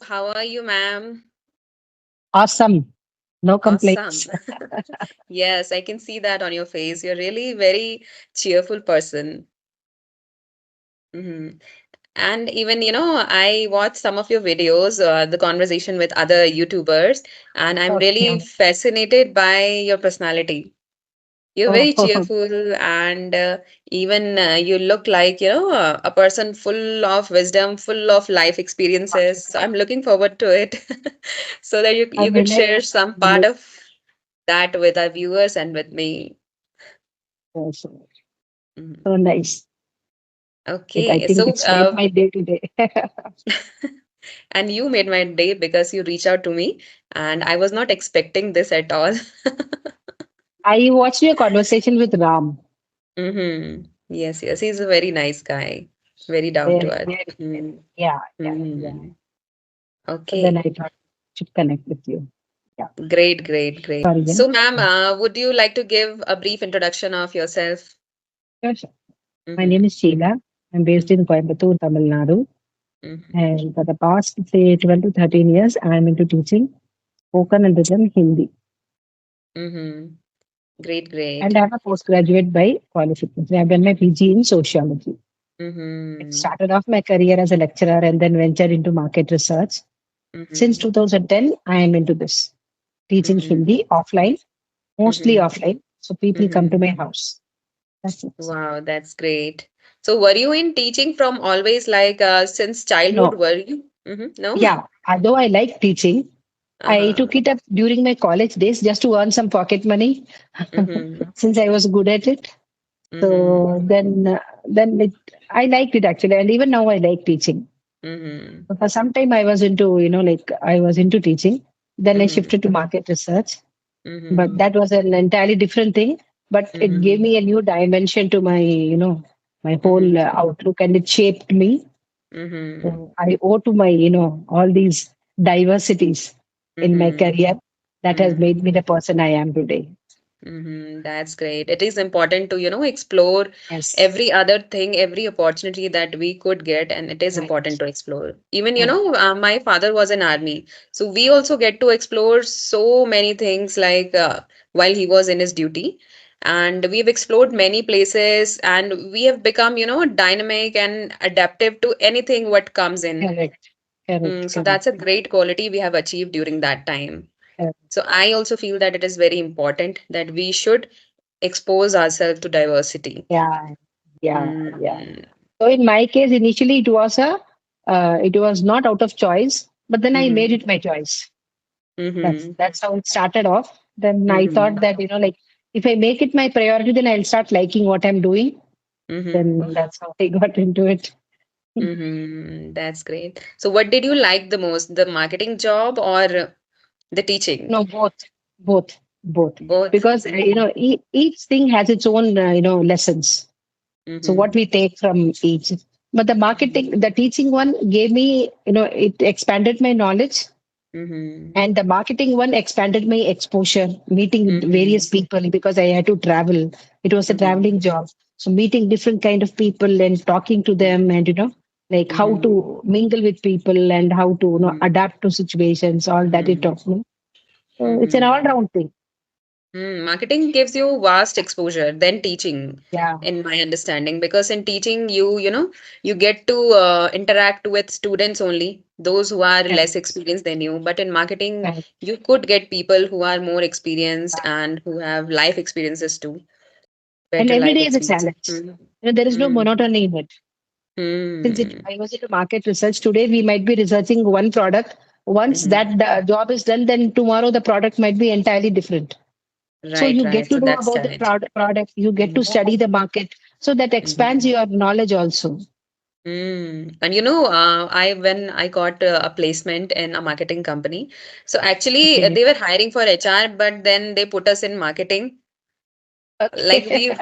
How are you, ma'am? Awesome. No Awesome. complaints. Yes, I can see that on your face. You're really very cheerful person. hmm And even, I watched some of your videos, the conversation with other YouTubers, and I'm really Okay. fascinated by your personality. You're Oh, very cheerful, and even you look like, a person full of wisdom, full of life experiences. So I'm looking forward to it so that you I'm could really, share some part really of that with our viewers and with me. so, Mhm. so nice. I Okay, think so it's made my day today. and you made my day because you reached out to me, and I was not expecting this at all. I watched your conversation with Ram. Yes, yes, he's a very nice guy, very down to Very, earth. very, very. Mm. Yeah, yeah, yeah. Mm. So then Okay, I thought I should connect with you. Yeah. great, great, great. Sorry, So, again. ma'am, would you like to give a brief introduction of yourself? Sure, sure. My Mm-hmm. name is Sheela. I'm based in Coimbatore, Tamil Nadu. Mm-hmm. And for the past, say, 12 to 13 years, I'm into teaching spoken and written Hindi. Mm-hmm. Great, And great. I'm a postgraduate by qualification. I've done my PG in sociology. I Mm-hmm. started off my career as a lecturer and then ventured into market research. Since Mm-hmm. 2010, I am into this teaching Mm-hmm. Hindi offline, mostly Mm-hmm. offline. So people come to Mm-hmm. my house. That's it. Wow, that's great. So, were you in teaching from always, like since childhood? No, Were you? Mm-hmm. No? yeah. Although I like teaching, I Uh-huh. took it up during my college days just to earn some pocket money Mm-hmm. since I was good at it. So Mm-hmm. then I liked it actually, and even now I like teaching. Mm-hmm. For some time, I was into, like I was into teaching. Then I Mm-hmm. shifted to market research, but Mm-hmm. that was an entirely different thing. But it gave Mm-hmm. me a new dimension to my, my whole Mm-hmm. outlook, and it shaped me. Mm-hmm. So I owe to my, all these diversities in my Mm-hmm. career that has Mm-hmm. made me the person I am today. That's great. It is important to, explore Yes, every other thing, every opportunity that we could get, and it is important correct, to explore. Even, correct, my father was in army, so we also get to explore so many things like while he was in his duty. And we've explored many places, and we have become, dynamic and adaptive to anything what comes in. correct, correct, So correct, that's a great quality we have achieved during that time. correct. So I also feel that it is very important that we should expose ourselves to diversity. Yeah, yeah, yeah. Mm-hmm. So in my case, initially it was not out of choice, but then I made Mm-hmm. it my choice. That's Mm-hmm. that's how it started off. Then I thought Mm-hmm. that like if I make it my priority, then I'll start liking what I'm doing. Mm-hmm. Then that's how I got into it. That's great. So what did you like the most, the marketing job or the teaching? No, both, Both. because each thing has its own lessons. So what Mm-hmm. we take from each. But the teaching one gave me, it expanded my knowledge. Mm-hmm. And the marketing one expanded my exposure, meeting Mm-hmm. various people because I had to travel. It was a Mm-hmm. traveling job. So meeting different kind of people and talking to them and, like how Mm-hmm. to mingle with people and how to, Mm-hmm. adapt to situations, all that it taught me. So it's an all Mm-hmm. round thing. Marketing gives you vast exposure than teaching, Yeah. in my understanding, because in teaching you get to interact with students only, those who are less Correct. experienced than you. But in marketing, Correct. you could get people who are more experienced and who have life experiences too, And better every life day is a experience. challenge. Mm. There is no Mm. monotony in it. Since Mm. I was into market research, today we might be researching one product. Once Mhm. that job is done, then tomorrow the product might be entirely different. So Right, you get right. to So know that's about the challenge. product, you get to study the market. So that expands Mhm. your knowledge also. And I when I got a placement in a marketing company, so actually Okay. they were hiring for HR, but then they put us in marketing. Like Okay.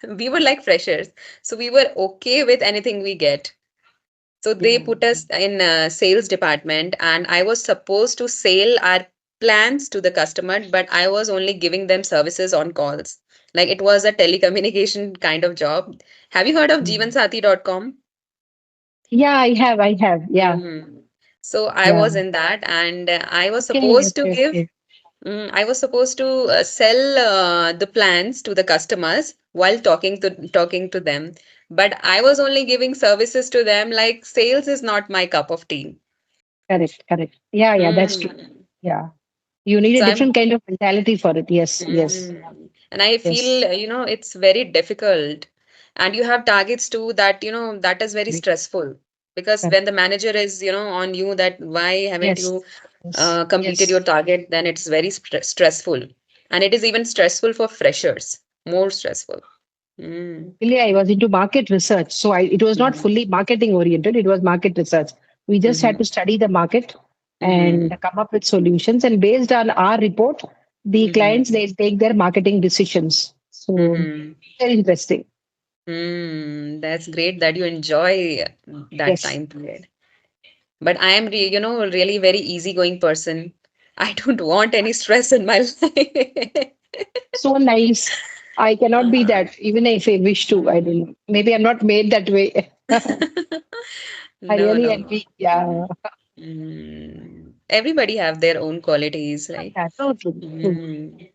we were like freshers, so we were okay with anything we get. So they Yeah. put us in sales department, and I was supposed to sell our plans to the customer, but I was only giving them services on calls. Like it was a telecommunication kind of job. Have you heard of Mm. jeevansathi.com? Yeah, I have. I have. Yeah. Mm-hmm. So I Yeah. was in that, and I was Okay. supposed to Okay. give. Okay. I was supposed to sell the plans to the customers while talking to them, but I was only giving services to them. Like sales is not my cup of tea. Correct. Correct. Yeah. Yeah. That's true. Mm. Yeah. You need a So I'm different kind of mentality for it. Yes. Yes. And I feel, Yes. it's very difficult. And you have targets too that, that is very Correct. stressful. Because Correct. when the manager is, on you that why haven't Yes. you Yes. completed your Yes. target, then it's very stressful. And it is even stressful for freshers, more stressful. Mm. Really, I was into market research. So it was not Mm-hmm. fully marketing oriented, it was market research. We just had Mm-hmm. to study the market Mm-hmm. and come up with solutions. And based on our report, the Mm-hmm. clients they take their marketing decisions. So Mm-hmm. very interesting. That's great that you enjoy that Yes. time period. But I am, really very easygoing person. I don't want any stress in my life. So nice. I cannot be that, even if I wish to. I don't know. Maybe I'm not made that way. I No, really no. envy. Yeah. Everybody have their own qualities, right? Yeah, so true. True. Mm.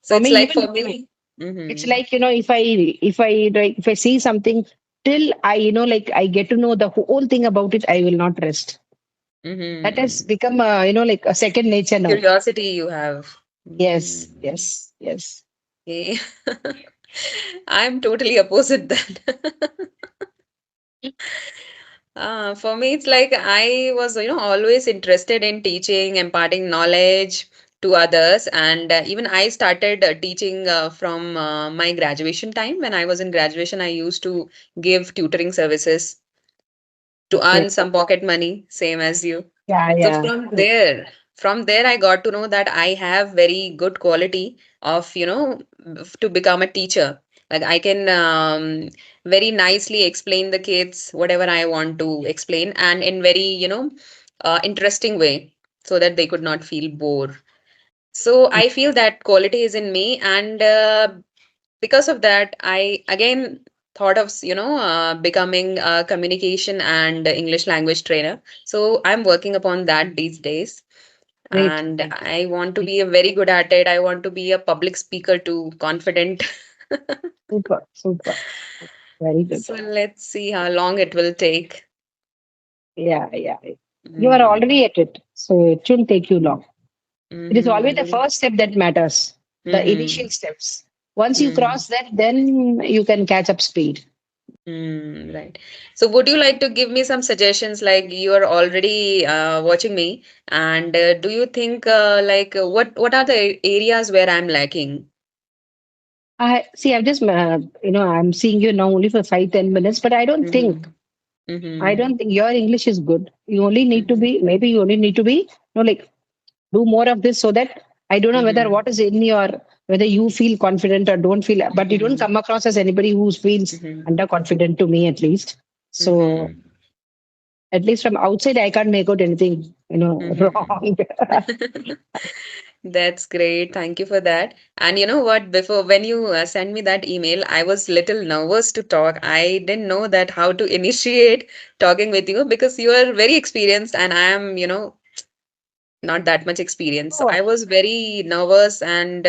So For it's me, like even for me. it's Mm-hmm. like, if I see something till I, like I get to know the whole thing about it, I will not rest. That has Mm-hmm. become like a second nature now. Curiosity you have. Yes, Mm. yes, yes. Okay. I'm totally opposite that. For me, it's like I was, always interested in teaching, imparting knowledge to others. And even I started teaching from my graduation time. When I was in graduation, I used to give tutoring services to Okay. earn some pocket money, same as you. Yeah, So yeah. True. from there, I got to know that I have very good quality of, to become a teacher. Like I can very nicely explain the kids whatever I want to explain, and in very, interesting way, so that they could not feel bored. So I feel that quality is in me, and because of that, I again thought of, becoming a communication and English language trainer. So I'm working upon that these days, Great. and I want to be a very good at it. I want to be a public speaker too, confident. Super, super. Very good. So let's see how long it will take. Yeah, yeah. You are Mm. already at it, so it shouldn't take you long. It is always the Mm-hmm. first step that matters, the Mm-hmm. initial steps. Once you Mm. cross that, then you can catch up speed. Right. So, would you like to give me some suggestions? Like you are already watching me, and do you think what are the areas where I'm lacking? I see. I've just, I'm seeing you now only for 5, 10 minutes, but Mm-hmm. I Mm-hmm. don't think your English is good. You only need to Mm-hmm. be, maybe you only need to be, like, do more of this so that I don't know whether Mm-hmm. what is in your, whether you feel confident or don't feel, but you don't Mm-hmm. come across as anybody who feels Mm-hmm. underconfident to me at least. So Mm-hmm. at least from outside, I can't make out anything, wrong. That's great. Thank you for that. And you know what? Before when you sent me that email, I was little nervous to talk. I didn't know that how to initiate talking with you because you are very experienced and I am, not that much experience. So Oh, I was very nervous, and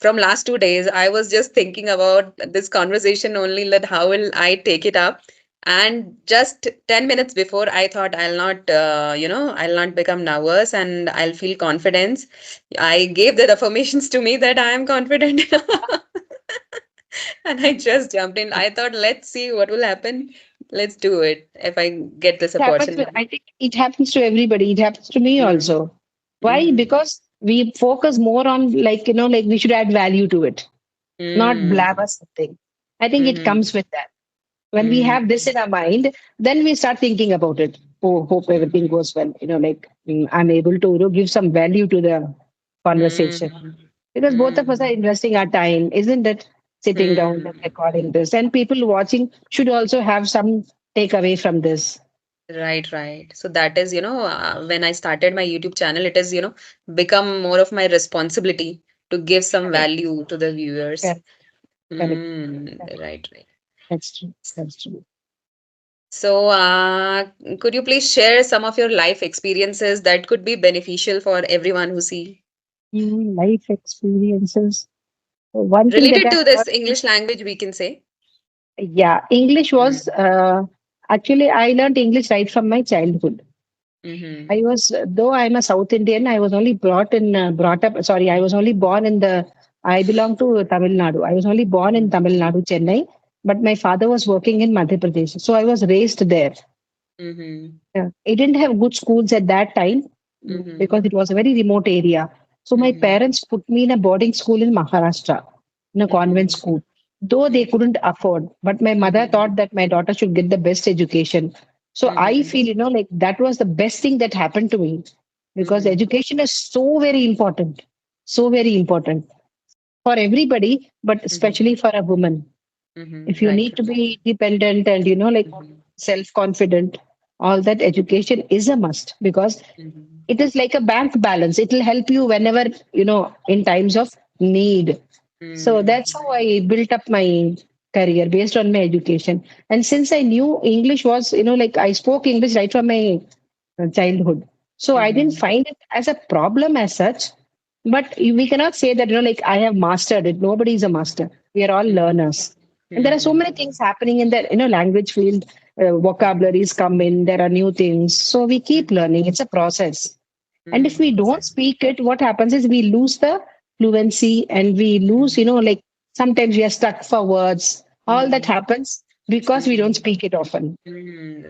from last 2 days, I was just thinking about this conversation only, that how will I take it up. And just 10 minutes before, I thought I'll not become nervous and I'll feel confidence. I gave the affirmations to me that I am confident. And I just jumped in. I thought, let's see what will happen. Let's do it if I get this it happens with, opportunity. I think it happens to everybody. It happens to me Mm-hmm. also. Why? Mm-hmm. Because we focus more on, like, like we should add value to it, not blabber something. I think it Mm-hmm. comes with that. When we have this Mm-hmm. in our mind, then we start thinking about it. Oh, hope everything goes well. I'm able to, give some value to the conversation. Mm-hmm. Because both of us are Mm-hmm. investing our time, isn't it? Sitting down and Mm. recording this. And people watching should also have some takeaway from this. Right, right. So that is, when I started my YouTube channel, it is, become more of my responsibility to give some Correct. value to the viewers. Correct. Correct. Correct. Right, right. That's true. That's true. So, could you please share some of your life experiences that could be beneficial for everyone who see Life experiences. One thing that related I've to this learned, English language, we can say. yeah, English was Mm-hmm. actually I learned English right from my childhood. Mm-hmm. I was, though I'm a South Indian, I was only brought up, sorry, I was only born in I belong to Tamil Nadu. I was only born in Tamil Nadu, Chennai, but my father was working in Madhya Pradesh. So I was raised there. Mm-hmm. Yeah. It didn't have good schools at that time Mm-hmm. because it was a very remote area. So my Mm-hmm. parents put me in a boarding school in Maharashtra, in a convent Mm-hmm. school, though they Mm-hmm. couldn't afford. But my mother Mm-hmm. thought that my daughter should get the best education. So I Mm-hmm. feel, like that was the best thing that happened to me because Mm-hmm. education is so very important, so very important for everybody, but Mm-hmm. especially for a woman. If you Right, need to right. be independent and Mm-hmm. self confident, all that education is a must because Mm-hmm. it is like a bank balance. It will help you whenever, in times of need. So that's how I built up my career based on my education. And since I knew English was, like I spoke English right from my childhood. So I didn't Mm-hmm. find it as a problem as such. But we cannot say that, like I have mastered it. Nobody is a master. We are all Mm-hmm. learners. And there are so many Mm-hmm. things happening in the, language field. Vocabularies come in. There are new things. So we keep learning. It's a process. And if we don't Exactly. speak it, what happens is we lose the fluency and we lose, like sometimes we are stuck for words. All that Mm-hmm. happens because we don't Mm-hmm. speak it often.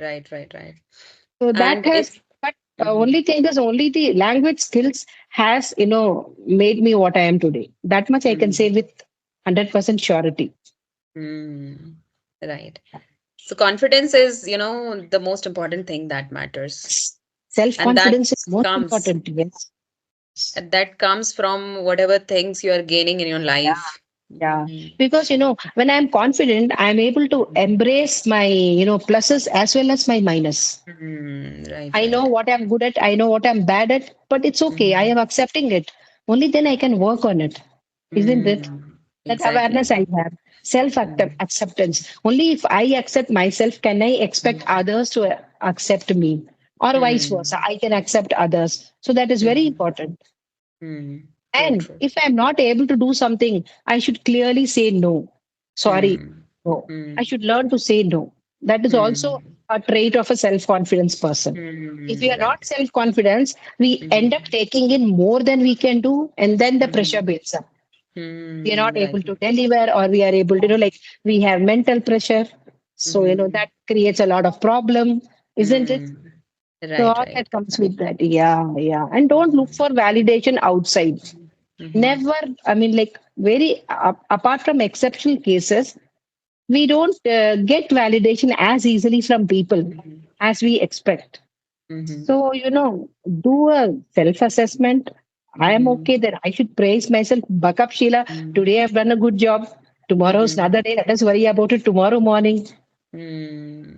Right, right, right. So that And has, if but mm-hmm. only thing is only the language skills has, made me what I am today. That much I can say Mm-hmm. with 100% surety. Mm, right. So confidence is, the most important thing that matters. Self And that confidence is most comes important. Yes. that comes from whatever things you are gaining in your Yeah. life. Yeah. Mm-hmm. Because, when I'm confident, I'm able to embrace my, pluses as well as my minus. Right, I know right. what I'm good at. I know what I'm bad at, but it's okay. I Mm-hmm. am accepting it. Only then I can work on it. Isn't it? That awareness Exactly. I have. Self Mm-hmm. acceptance. Only if I accept myself can I expect others to accept me, or vice versa. Mm-hmm. I can accept others. So that is very Mm-hmm. important. True, And true. if I'm not able to do something, I should clearly say no. Sorry, Mm-hmm. no. I Mm-hmm. should learn to say no. That is also a trait of a self confidence person. If we are Right. not self confident, we end up Mm-hmm. taking in more than we can do, and then the pressure Mm-hmm. builds up. We are not Right, able to right. deliver, or we are able to, like we have mental pressure. So, Mm-hmm. that creates a lot of problem, isn't it? Mm. So Right, all right. that comes with that. Yeah, yeah. And don't look for validation outside. Mm-hmm. Never, I mean, like very apart from exceptional cases, we don't get validation as easily from people Mm-hmm. as we expect. Mm-hmm. So, do a self assessment. I am Mm-hmm. okay, then I should praise myself. Buck up, Sheila. Today I've done a good job. Tomorrow's Mm-hmm. another day. Let us worry about it tomorrow morning.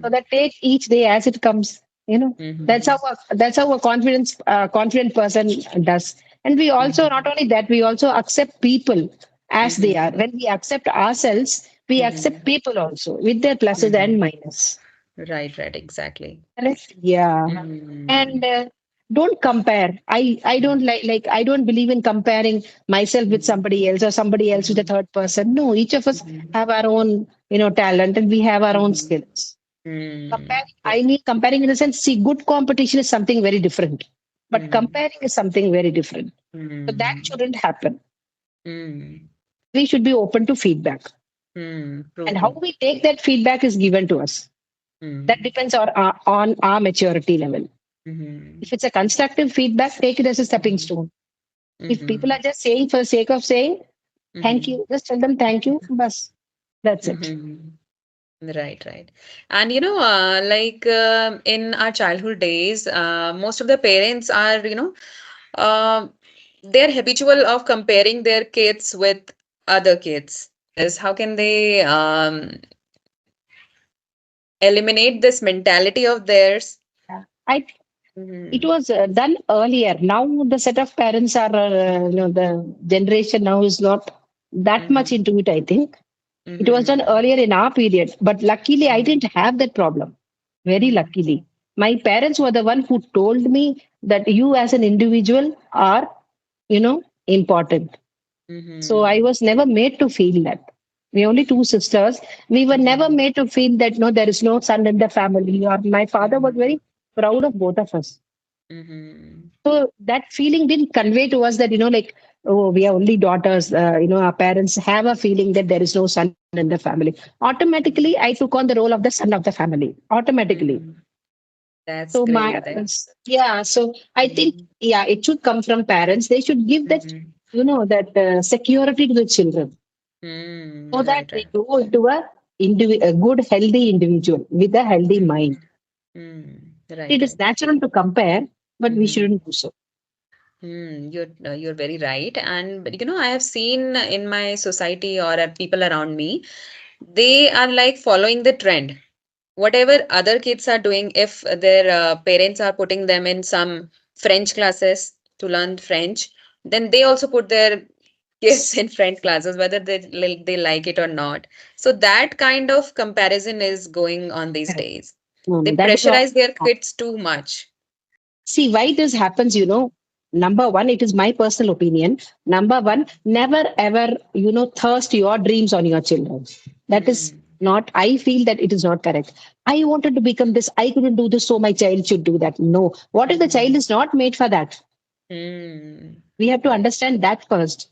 So Mm-hmm. that take each day as it comes. That's Mm-hmm. how a confident person does. And we also, not Mm-hmm. only that, we also accept people as they are. Mm-hmm. When we accept ourselves, we accept Mm-hmm. people also with their pluses and Mm-hmm. minuses. Right, right, exactly. Correct? Yeah. Mm-hmm. And don't compare. I don't I don't believe in comparing myself with Mm-hmm. somebody else or somebody else with a Mm-hmm. third person. No, each of us Mm-hmm. have our own, talent, and we have our own Mm-hmm. skills. Mm-hmm. Comparing, I mean comparing in the sense, see, good competition is something very different, but Mm-hmm. comparing is something very different. So that Mm-hmm. shouldn't happen. Mm-hmm. We should be open to feedback, True, and how true. we take that feedback is given to us. That Mm-hmm. depends on our maturity level. Mm-hmm. If it's a constructive feedback, take it as a stepping Mm-hmm. stone. If people Mm-hmm. are just saying for the sake of saying thank Mm-hmm. you, just tell them thank you. Bas, that's it. Mm-hmm. Right, right. And in our childhood days, most of the parents are, uh, they're habitual of comparing their kids with other kids. Is how can they eliminate this mentality of theirs? Yeah. I It Mm-hmm. was done earlier. Now the set of parents are, the generation now is not that much Mm-hmm. into it. I think it was done Mm-hmm. earlier in our period, but luckily I didn't have that problem very luckily. My parents were the one who told me that you as an individual are, important. So I Mm-hmm. was never made to feel that. We only two sisters. We were never Mm-hmm. made to feel that no, there is no son in the family. Or my father was Mm-hmm. very proud of both of us. Mm-hmm. So that feeling didn't convey to us that, like, oh, we are only daughters. Our parents have a feeling that there is no son in the family. Automatically, I took on the role of the son of the family. Automatically. Mm-hmm. That's So great. That. yeah. So I think, Mm-hmm. yeah, it should come from parents. They should give that, Mm-hmm. that security to the children so Mm, that right, they right. grow into a good, healthy individual with a healthy mind. Mm-hmm. Mm, right, It is right. natural to compare, but we Mm-hmm. shouldn't do so. You're very right, and but, I have seen in my society or people around me, they are like following the trend. Whatever other kids are doing, if their parents are putting them in some French classes to learn French, then they also put their kids in French classes, whether they like it or not. So that kind of comparison is going on these Correct. days. No, They no, that is all. pressurize their kids too much. See, why this happens, number one, it is my personal opinion. Number one, never ever, thirst your dreams on your children. That is Mm, not, I feel that it is not correct. I wanted to become this, I couldn't do this, so my child should do that. No. What if the child mm, is not made for that? mm, We have to right. understand that first.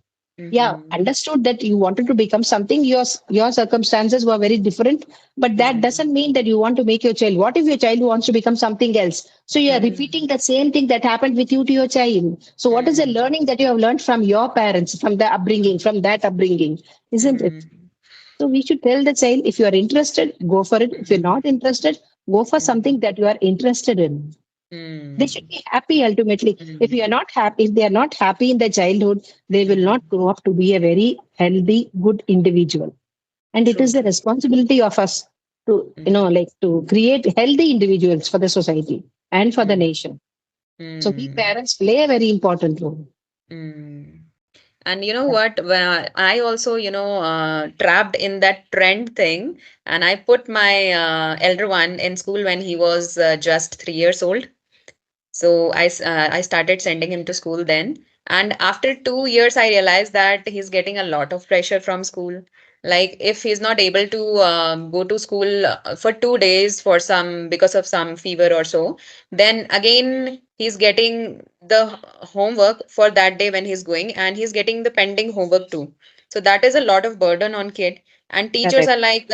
Yeah, Mm-hmm, understood that you wanted to become something, your circumstances were very different, but that mm-hmm, doesn't mean that you want to make your child. What if your child wants to become something else? So you are mm, repeating the same thing that happened with you to your child. So what is the mm, learning that you have learned from your parents, from the upbringing, from that upbringing, isn't it? mm, So we should tell the child, if you are interested, go for it. If you're mm, not interested, go for mm, something that you are interested in. They should mm, be happy ultimately. If mm. you are not happy, if they are not happy in their childhood, they will not Mhm. grow up to be a very healthy, good individual. And it True, is the true. responsibility of us to, Mhm. to create healthy individuals for the society and for the Mm. nation. So we Mm. parents play a very important role. Mm. And you know Yeah. what? When I also, trapped in that trend thing, and I put my elder one in school when he was just 3 years old. So I started sending him to school then. And after 2 years, I realized that he's getting a lot of pressure from school. Like if he's not able to go to school for 2 days for some because of some fever or so, then again he's getting the homework for that day when he's going, and he's getting the pending homework too. So that is a lot of burden on kid. And teachers Correct. are like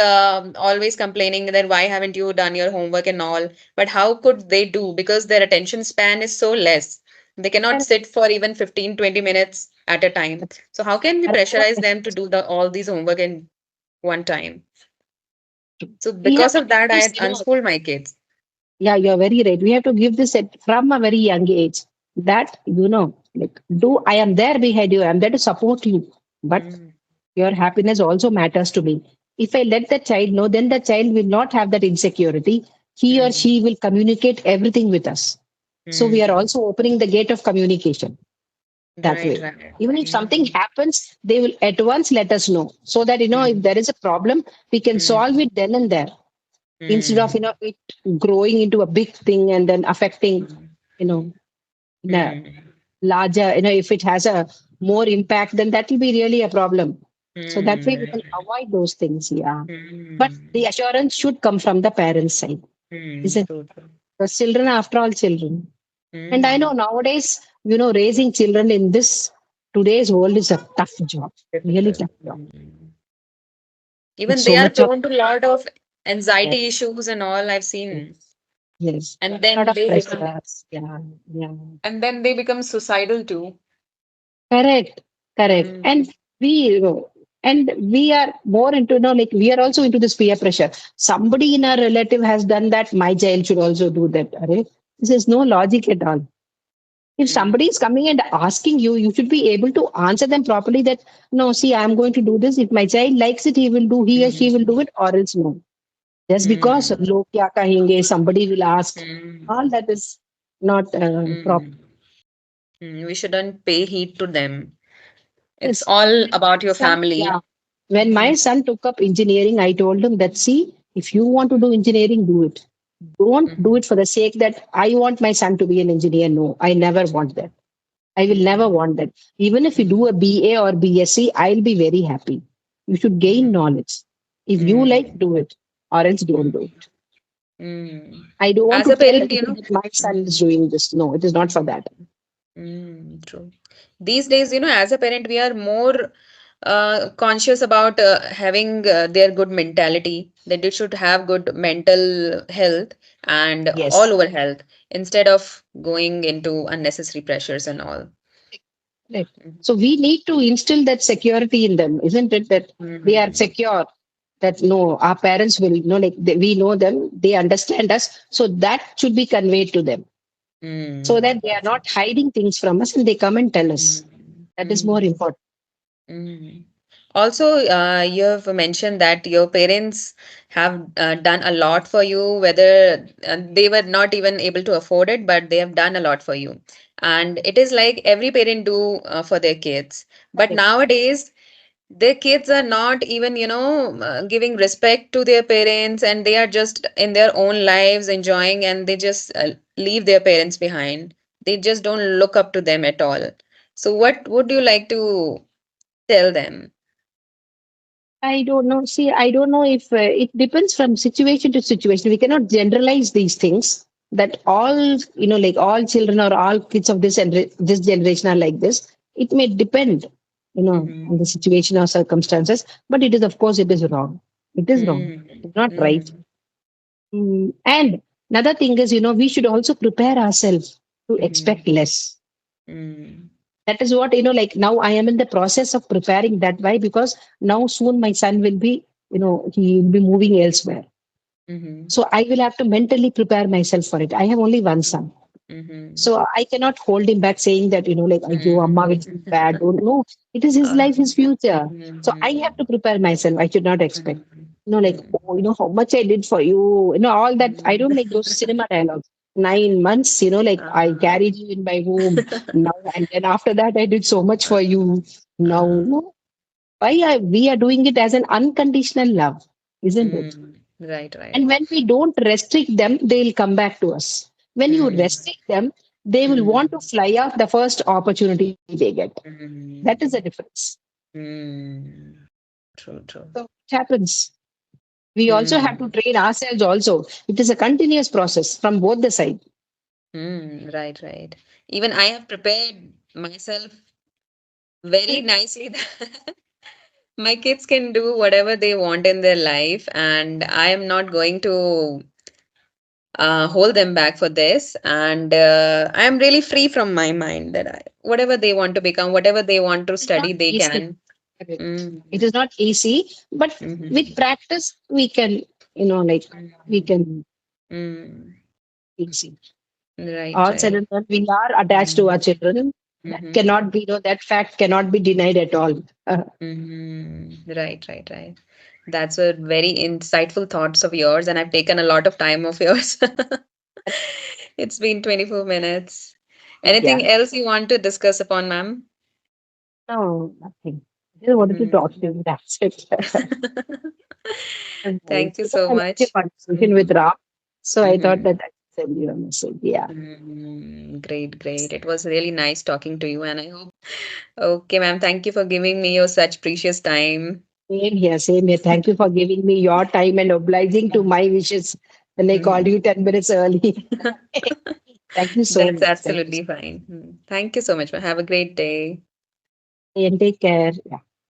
always complaining that why haven't you done your homework and all, but how could they do? Because their attention span is so less. They cannot Correct. sit for even 15-20 minutes at a time. So how can we That is what pressurize them to do all these homework in one time? So we have because to of give that, I this, unschooled my kids. yeah, you're very right. We have to give this from a very young age that, like, I am there behind you, I'm there to support you. But Mm, your happiness also matters to me. If I let the child know, then the child will not have that insecurity. He or mm, she will communicate everything with us. So we are mm. also opening the gate of communication that Right, way. right. Even if something Mm, happens, they will at once let us know so that, if mm, there is a problem, we can solve mm, it then and there instead of, mm, it growing into a big thing and then affecting, mm, you know, in a mm, larger, if it has a more impact, then that will be really a problem. So that way we right, can right. avoid those things. Yeah. But the Mm, assurance should come from the parents' side, isn't it? true, true. Because children are after all children. And I know Mm, nowadays, raising children in this today's world is a tough job, really difficult. tough job. Mm. With Even so they are much of, prone to a lot of yes, anxiety issues and all I've seen. yes, yes, And lot then of they become pressures. Yeah, yeah. suicidal too. Correct, correct. Mm, And we are more into, like, we are also into this peer pressure. Somebody in our relative has done that, my child should also do that. Arre, this is no logic at all. If somebody mm, is coming and asking you, you should be able to answer them properly that, no, see, I'm going to do this. If my child likes it, he or she will mm, do it, or else no. Just because mm, log kya kahenge, somebody will ask. mm, All that is not proper. mm, We shouldn't pay heed to them. It's Yes. all When about my your son, family. yeah. When my Mm, son took up engineering, I told him that, see, if you want to do engineering, do it. Don't do Mhm. it for the sake that I want my son to be an engineer. No, I never want that. I will never Mhm. want that. Even if you do a Mhm. BA or BSc, I'll be very happy. You should gain Mhm. knowledge. If you like, Mm. do it, or else don't do Mm. it. Mm. I don't want As to a tell parent, anything that my son is mm. doing this. No, it is not for that. Mm. True. These days, as a parent, we are more conscious about having their good mentality, that they should have good mental health and all Yes. over health instead of going into unnecessary pressures and all. Right. Mhm. So we need to instill that security in them, isn't it? That they are Mhm. secure. That no, our parents will like we know them, they understand us. So that should be conveyed to them, so Mm. that they are not hiding things from us and they come and tell us. Mm. That is more Mm. important. Mm. Also, you have mentioned that your parents have done a lot for you, whether they were not even able to afford it, but they have done a lot for you. And it is like every parent do for their kids. But Correct. nowadays, their kids are not even, giving respect to their parents, and they are just in their own lives enjoying, and they just leave their parents behind. They just don't look up to them at all. So, what would you like to tell them? I don't know. See, I don't know if it depends from situation to situation. We cannot generalize these things that all, like all children or all kids of this generation are like this. It may depend, on the Mhm. situation or circumstances, but it is, of course, it is wrong. It is wrong. Mm. It's not right. Mm. And another thing is, we should also prepare ourselves to expect Mhm. less. Mm. That is what, like now I am in the process of preparing that. Why? Because now soon my son will be, he will be moving elsewhere. Mhm. So I will have to mentally prepare myself for it. I have only one Mhm. son. Mhm. So I cannot hold him back saying that, like, you Amma will feel bad. Don't know. It is his Uh, life, his future. So I have mhm. to prepare myself. I should not expect. Mhm. Like, oh, how much I did for you. All that. I don't Mhm. like those cinema dialogues. 9 months, like I Uh, carried you in my womb. Now and then after that, I did so much for you. Now, uh, no. We are doing it as an unconditional love, isn't it? right, right. And when we don't restrict them, they'll come back to us. When you Mm. restrict them, they will want to Mm. fly off the first opportunity they get. That is the Mm. difference. Mm. True, true. So it happens. We also have to Mm. train ourselves also. It is a continuous process from both the side. Right, right. Even I have prepared myself very nicely that my kids can do whatever they want in their life, and I am not going to hold them back for this. And I am really free from my mind that whatever they want to become, whatever they want to It is not study, they easy. can. Correct. It Mm-hmm. is not easy, but with Mm-hmm. practice, we can, like, we can Mm. easy. Right, All said right. and done, we are attached to our children. That Mm-hmm. cannot be, that fact cannot be denied at all. Right, right, right. That's a very insightful thoughts of yours, and I've taken a lot of time of yours. It's been 24 minutes. Yeah. Anything else you want to discuss upon, ma'am? No, nothing. Just wanted to talk to Mhm. you. That's it. Thank you Because so I like your much. conversation with Mhm. Ram. So I thought that Mhm. I could send you a message. Yeah. Great, great. It was really nice talking to you, and I hope. Okay, ma'am. Thank you for giving me your such precious time. Same here. Same here. Thank you for giving me your time and obliging to my wishes when I called Mhm. you 10 minutes early. Thank you so That's much. Thank you. absolutely fine. Thank you so much, ma'am. Have a great day. And take care. Yeah.